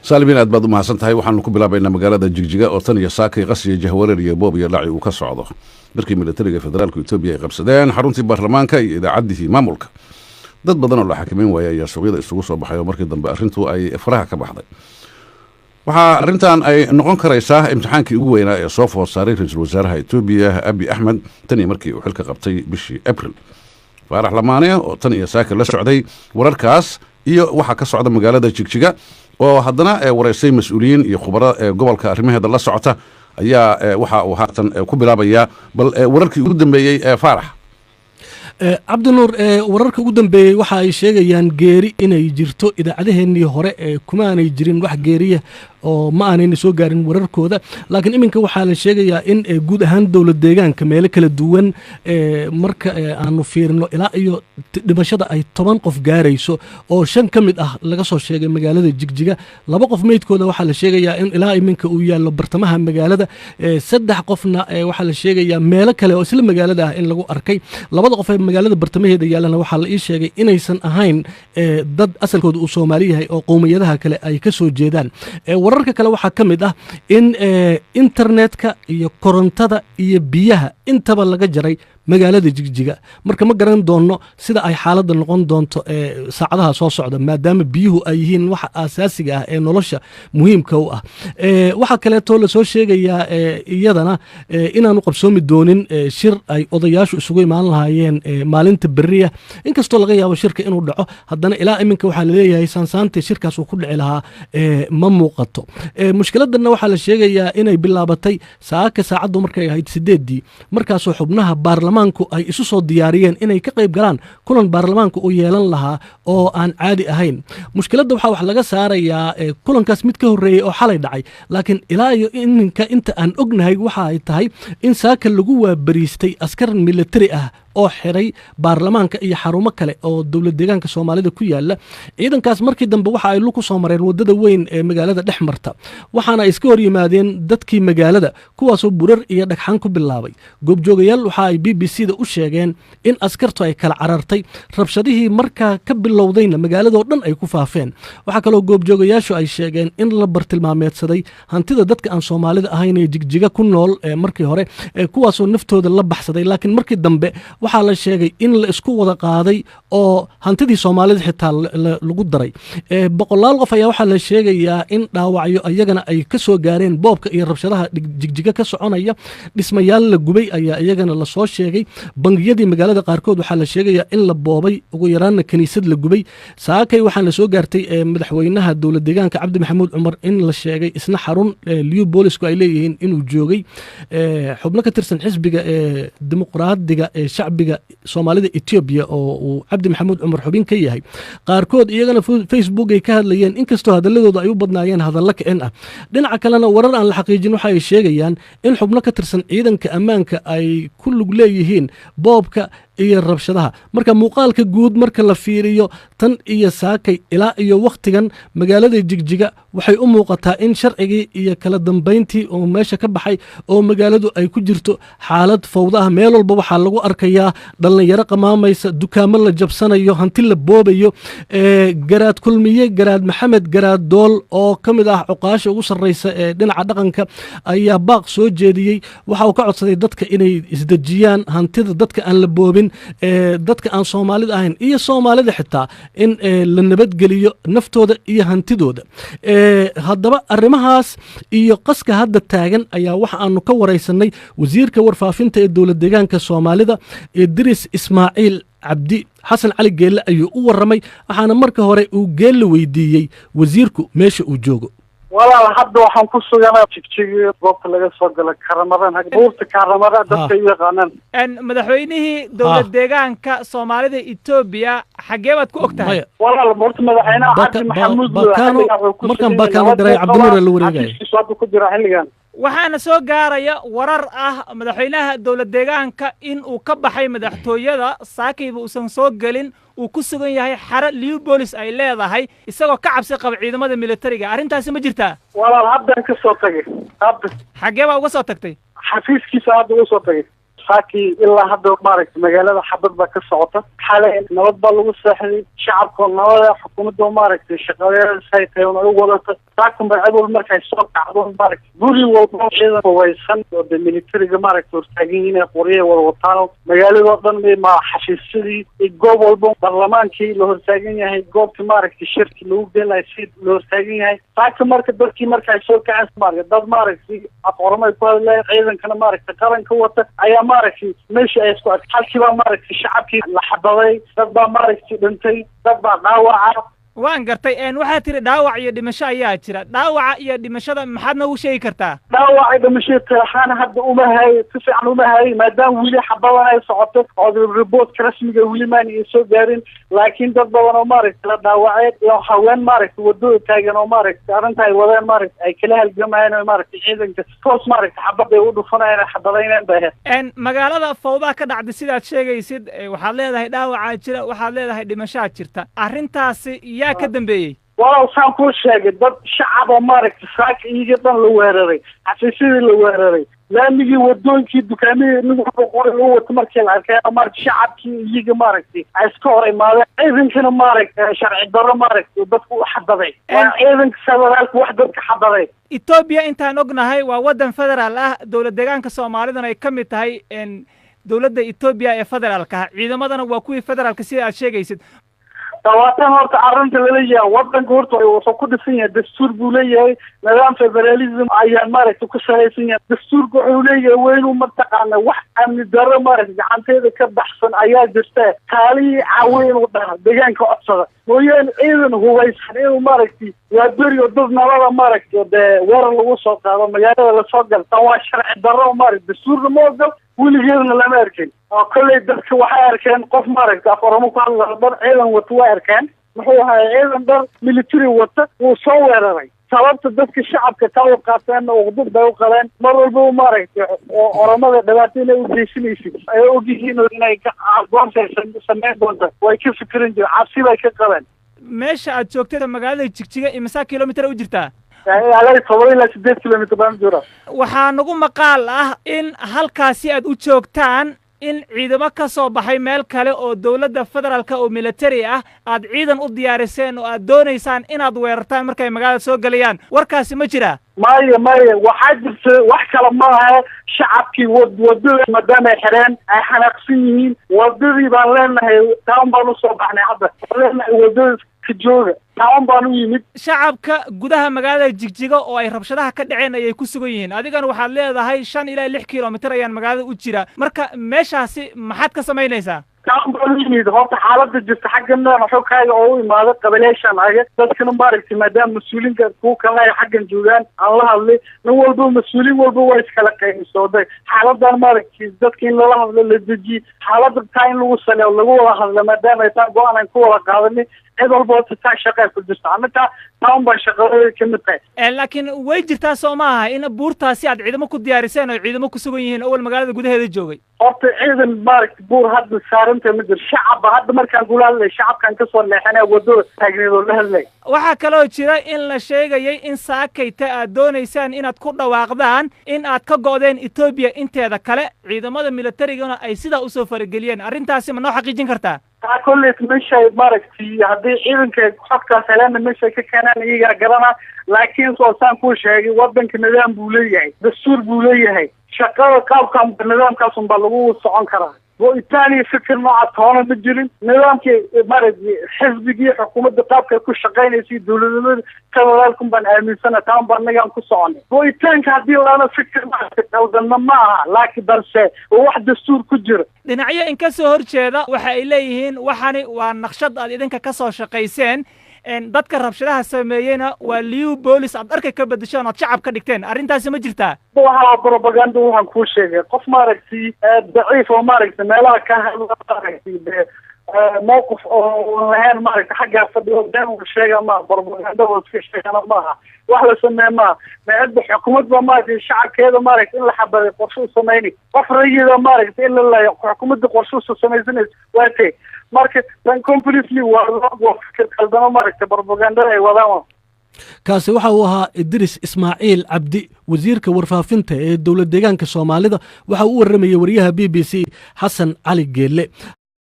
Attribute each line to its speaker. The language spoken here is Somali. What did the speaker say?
Speaker 1: سالمين أدباد ما سنتهاي وحن كبلا بين مقالة جيجيجا أو ثانية ساكي قصي جهورير يبوب يلعي وكسعضه بركي ميليتريga federaalka Itoobiya ay qabsadeen xaruntii baarlamaanka iyo idaacadii maamulka dad badan oo la xakameyn waayay ayaa suuqyada isugu soo baxay markii dambe arrintu ay faraha ka baxday waxa arrintan ay noqon karaysaa imtixaankii ugu weynaa ee soo food saaray ra'iisul wasaaraha Itoobiya Abiy Ahmed tani markii uu xilka qabtay bishii April Faarax Lamaane oo tan iyo saaka la socday wararkaas iyo waxa ka socda magaalada Jigjiga oo haddana wareysay mas'uuliyiin iyo khubaro gobolka arrimaheeda la socota ayaa waxa uu haatan ku bilaabaya bal wararkii ugu dambeeyay Faarax
Speaker 2: Cabdinuur wararka ugu dambeeyay waxa ay sheegayaan geeri inay jirto idaacadaheennii hore kuma aanay jirin wax geeriya oo ma aanay soo gaarin wararkooda laakiin iminka waxa la sheegayaa in guud ahaan dawlad deegaanka meel kala duwan marka aanu fiirino ilaa iyo dhimashada ay 10 qof gaarayso oo 5 kamid ah laga soo sheegay magaalada Jigjiga 2 qof meydkooda waxa la sheegayaa in ilaa iminka uu yaalo bartamaha magaalada 3 qofna waxa la sheegayaa meel kale oo isla magaalada ah in lagu arkay 2 qof ee magaalada bartamaheeda yaalana waxa la ii sheegay inaysan ahayn dad asalkooda uu Soomaali yahay oo qowmiyadaha kale ay ka soo jeedaan wararka kale waxa kamid ah in internetka iyo korontada iyo biyaha intaba laga jaray magaalada Jigjiga marka ma garan doono sida ay xaaladda noqon doonto saacadaha soo socda maadaama biyuhu ay yihiin wax asaasiga ah ee nolosha muhiimka u ah waxa kale oo la soo sheegayaa iyadana inaanu qabsoomi doonin shir ay odayaashu isugu imaan lahaayeen maalinta bariya inkastoo laga yaabo shirka inuu dhaco haddana ilaa iminka waxa la leeyahay sansaante shirkaas uu ku dhici lahaa ma muuqato mushkiladana waxa la sheegayaa inay bilaabatay saacadu markay ahayd 8 markaasoo xubnaha baarlamaanku ay isu soo diyaariyeen inay ka qayb galaan kulan baarlamaanku uu yeelan lahaa oo aan caadi ahayn mushkiladda waxa wax laga saarayaa kulankaas mid ka horeeyay oo xalay dhacay laakiin ilaa iyo inta aan ognahay waxa ay tahay in saaka lagu waabariistay askar military ah oo xiray baarlamaanka iyo xarumo kale oo dawlad deegaanka Soomaalida ku yaala ciidankaas markii dambe waxa ay ku soo mareen wadada weyn ee magaalada dhexmarta waxaana iska hor yimaadeen dadkii magaalada kuwaas oo burar iyo dhagxan ku bilaabay goobjoogayaal waxa ay BBC-da u sheegeen in askartu ay kala carartay rabshadihii markaa ka bilowdayna magaalada oo dhan ay ku faafeen waxa kale oo goobjoogayaashu ay sheegeen in la bartilmaameedsaday hantida dadka aan Soomaalida ahayn ee Jigjiga ku nool markii hore kuwaas oo naftooda la baxsaday laakiin markii dambe waxaa la sheegay in la isku wada qaaday oo hantidii Soomaalida xitaa lagu daray boqolaal qof ayaa waxa la sheegayaa in dhaawacyo ayagana ay ka soo gaareen boobka iyo rabshadaha Jigjiga ka soconaya dhismayaal la gubay ayaa ayagana la soo sheegay bangiyadii magaalada qaarkood waxa la sheegayaa in la boobay ugu yaraana kaniisad la gubay saakay waxa la soo gaartay madaxweynaha dawlad deegaanka Cabdi Maxamuud Cumar in la sheegay isna xarun liyu boolisku ay leeyihiin inuu joogay xubno ka tirsan xisbiga dimuqraadiga shacbiga Soomaalida Itoobiya oo Cabdi Maxamuud Cumar xubin ka yahay qaarkood iyagana Facebook ay ka hadlayeen inkastoo hadaladooda ay u badnaayeen hadallo keen ah dhinaca kalena warar aan la xaqiijin waxa ay sheegayaan in xubno ka tirsan ciidanka ammaanka ay ku lug leeyihiin boobka iyo rabshadaha marka muuqaalka guud marka la fiiriyo tan iyo saakay ilaa iyo waqtigan magaalada Jigjiga waxay u muuqataa in sharcigii iyo kala dambeyntii oo meesha ka baxay oo magaaladu ay ku jirto xaalad fawda ah meel walba waxa lagu arkayaa dhalinyaro qamaamaysa dukaamo la jabsanayo hanti la boobayo garaad kulmiye garaad maxamed garaad dool oo kamid ah cuqaasha ugu sareysa ee dhinaca dhaqanka ayaa baaq soo jeediyay waxa uu ka codsaday dadka inay isdajiyaan hantida dadka aan la boobin dadka aan Soomaalida ahayn iyo Soomaalida xitaa in la nabadgeliyo naftooda iyo hantidooda haddaba arrimahaas iyo qaska hadda taagan ayaa waxa aanu ka wareysanay wasiirka warfaafinta ee dawlad deegaanka Soomaalida Idris Ismaaciil Cabdi Xasan Cali Geelle ayuu u waramay waxaana marka hore uu Geelle weydiiyay wasiirku meesha uu joogo
Speaker 3: walaal hadda waxaan ku suganaa Jigjiga goobta laga soo galay Karamadan buurta Karamadan dadka yaqaanaan
Speaker 4: madaxweynihii dawlad deegaanka Soomaalida Itoobiya xagee baad ku ogtahay
Speaker 3: walaal buurta madaxweynaha Cabdi Maxamuud
Speaker 2: markan baakaano diray Cabdinuur la wareegay
Speaker 3: ku jira xilligan
Speaker 4: waxaana soo gaaraya warar ah madaxweynaha dawlad deegaanka in uu ka baxay madaxtooyada saakayba uusan soo galin uu ku sugan yahay xara liyu boolis ay leedahay isagoo ka cabsi qaba ciidamada militariga arrintaasi ma jirtaa
Speaker 3: walaal hadda ka soo tagay hadda
Speaker 4: xagee baa uga soo tagtay
Speaker 3: xafiiskiisa hadda uga soo tagay saaki ilaa hadda maaragtay magaalada xabad baa ka socota xalay nabad baa lagu seexday shacabka nabada xukuumadda maaragtay shaqadeeda say tahay u wadata saakan baa cid walba markay soo kacdo maaragtay guri walba ciidan hubeysan oo militariga maaragtay hortaagan inay qorye wada wataan magaalada dhan ma xafiisyadii goob walba barlamaankii la hortaagan yahay goobtii maaragtay shirki lagu gelayo si la hortaagan yahay saaka marka dadkii markay soo kaceen maaragtay dad maaragtay aqoonay ku hadlay ciidankana maaragtay qaranka wata ayaa maaragtay meesha ay isku halkiiba maaragtay shacabkii la xabaday dad baa maaragtay dhintay dad baa dhaawaca
Speaker 4: waan gartay waxaad tiri dhaawac iyo dhimasho ayaa jira dhaawaca iyo dhimashada maxaad noogu sheegi kartaa
Speaker 3: dhaawaca dhimashada telefoon hadda uma hay si fiican uma hay maadaama wili xabadan ay socoto oo reportka rasmiga wili maan ay soo gaarin laakiin dad badan oo maaragtay la dhaawacay iyo haween maaragtay waddo taagan oo maaragtay arrinta ay wadaan maaragtay ay kala halgamayaan oo maaragtay ciidanka toos maaragtay xabad ay u dhufanayaan xabadaynaan baa
Speaker 4: magaalada fawda ka dhacday sidaad sheegaysid waxaad leedahay dhaawaca jira waxaad leedahay dhimashaa jirta arrintaasi yaa ka dambeeyay
Speaker 3: walaal saan kuu sheegay dad shacab oo maaragtay saaka iyaga dhan la weeraray xafiisyadii la weeraray laamigii wadooyinkii dukaamihii nin walba qoray u wata markii la arkay maaragtay shacabkii iyaga maaragtay ay iska hor imaadeen ciidankana maaragtay sharci darro maaragtay dadku u xadaday waa ciidanka federaalka wax dadka xadaday
Speaker 4: Ethiopia intaan ognahay waa waddan federaal ah dowlad deegaanka Soomaalidana ay ka mid tahay dowladda Ethiopia ee federaalka ciidamadana waa kuwii federaalka sida aad sheegaysid
Speaker 3: tawaatan horta arrinta lala yahay waddanka horta wuxuu ku dhisan yahay dastuur buu leeyahay nidaam federalism ayaa maaragtay ku salaysan yahay dastuurka wuxuu leeyahay weynu mataqaana wax amni darro maaragtay gacanteeda ka baxsan ayaa jirta kaalihii caawi inuu dhaha deegaanka codsada mooyaane ciidan hubeysan inuu maaragtay waa beri oo dad nabada maaragtay dee weerar lagu soo qaado magaalada lasoo galo tan waa sharci darro maaragtay dastuurna ma ogol weligeedna lama arkin oo kolley dadka waxay arkeen qof maaragtay aforomo ku hadlaya dhan ciidan wata waa arkeen muxuu ahaa ciidan dhan military wata wuu soo weeraray sababta dadka shacabka taa u qaateenna uqdud bay u qabeen mar walba maaragtay oromada dhibaato inay u geysanaysid ay ogyihiin inay goortay sameyn doonta way ka fikirin jireen cabsi bay ka qabeen
Speaker 4: meesha aad joogtay magaalada Jigjiga imisa kilomitir u jirtaa waxaa nagu maqaal ah in halkaasi aad u joogtaan in ciidamo ka soo baxay meel kale oo dowladda federaalka oo military ah aad ciidan u diyaariseen oo aad doonaysaan inaad weerartaan markay magaalada soo galayaan warkaasi ma jira
Speaker 3: maya waxaa jirta wax kale maaha shacabkii wadada maadaama ay xireen ay xanaaqsan yihiin wadadii baan leenahay taan baan usoo baxnay hadda leenahay wadada ka jooga taan baan u yimid
Speaker 4: shacabka gudaha magaalada Jigjiga oo ay rabshadaha ka dhaceen ayay ku sugan yihiin adigana waxaad leedahay 5 ilaa 6 kilomitir ayaan magaalada u jira marka meeshaasi maxaad ka samaynaysaa
Speaker 3: taan baan u yimid horta xaaladda jirta xaggana xogkaaga oo u imaado qabileeshan aga dadkana maaragtay maadaama mas-uuliinka kuwa kale ay xaggan joogaan aan la hadlay nin walba mas-uuliin walba waa iskala qaybsooday xaaladan maaragtay dadka in lala hadlo la dejiye xaaladda taa in lagu saleeyo lagu wada hadlo maadaama ay taan go-aan aan ku wada qaadanay cid walba horta taa shaqaa ku jirta annaga taan baan shaqadeeda ka mid tahay
Speaker 4: laakiin way jirtaa soo maaha in buurtaasi aad ciidamo ku diyaariseen oo ciidamo ku sugan yihiin awal magaalada gudaheeda joogay
Speaker 3: horta ciidan maaragtay buur hadda saaranta ma jiro shacabba hadda markaan kula hadlay shacabkan ka soo leexanay wadada taagneed oo la hadlay
Speaker 4: waxaa kaloo jira in la sheegayay in saakayta aad doonaysaan inaad ku dhawaaqdaan in aad ka go'deen Ethiopia inteeda kale ciidamada militarigana ay sidaa usoo farageliyeen arrintaasi ma noo xaqiijin kartaa
Speaker 3: كل مشي ماركتي هذه إذن كحكة سلام مشي ككنا يجا جرنا لكن صوصان كل شيء وضن كنظام بوليه دستور بوليه شقاوة كم كنظام كاسم بلغو صعون كرا والثاني فكر مع الطوانة بالجرين نظام كي مارد حزبي حكومة دقاب كل شقين يصير دولة كذا لكم بن أمين سنة تام بنيجان كصعون والثاني كهدي وأنا فكر مع تقولنا معها لكن بس واحد دستور كجر
Speaker 4: dhinacyo in ka soo horjeeda waxa ay leeyihiin waxani waa naqshad aad idinka ka soo shaqayseen dadka rabshadaha sameeyayna waa liu police aad arka ka bedeshaan aad shacab ka dhigteen arrintaasi ma jirtaa
Speaker 3: waxa propaganda waxaan ku sheegay qof maaragtay daciif oo maaragtay meelaha ka hadlay موقف وهان مارك حاجة فدوان وشيء ما بربنا وفي شيء أنا ما واحد سماه ما عند حكومة ما في الشعب كذا مارك إلا حبة قرصوص سميني قفرية مارك إلا لا حكومة قرصوص سميزني واتي مارك كان كومبليتلي وفكر قلبنا مارك بربنا أي وضعه
Speaker 2: kaasi waxa uu ahaa Idris Ismaaciil Cabdi wasiirka warfaafinta ee dowlad deegaanka Soomaalida waxa uu waramayay wariyaha BBC Xasan Cali Geelle.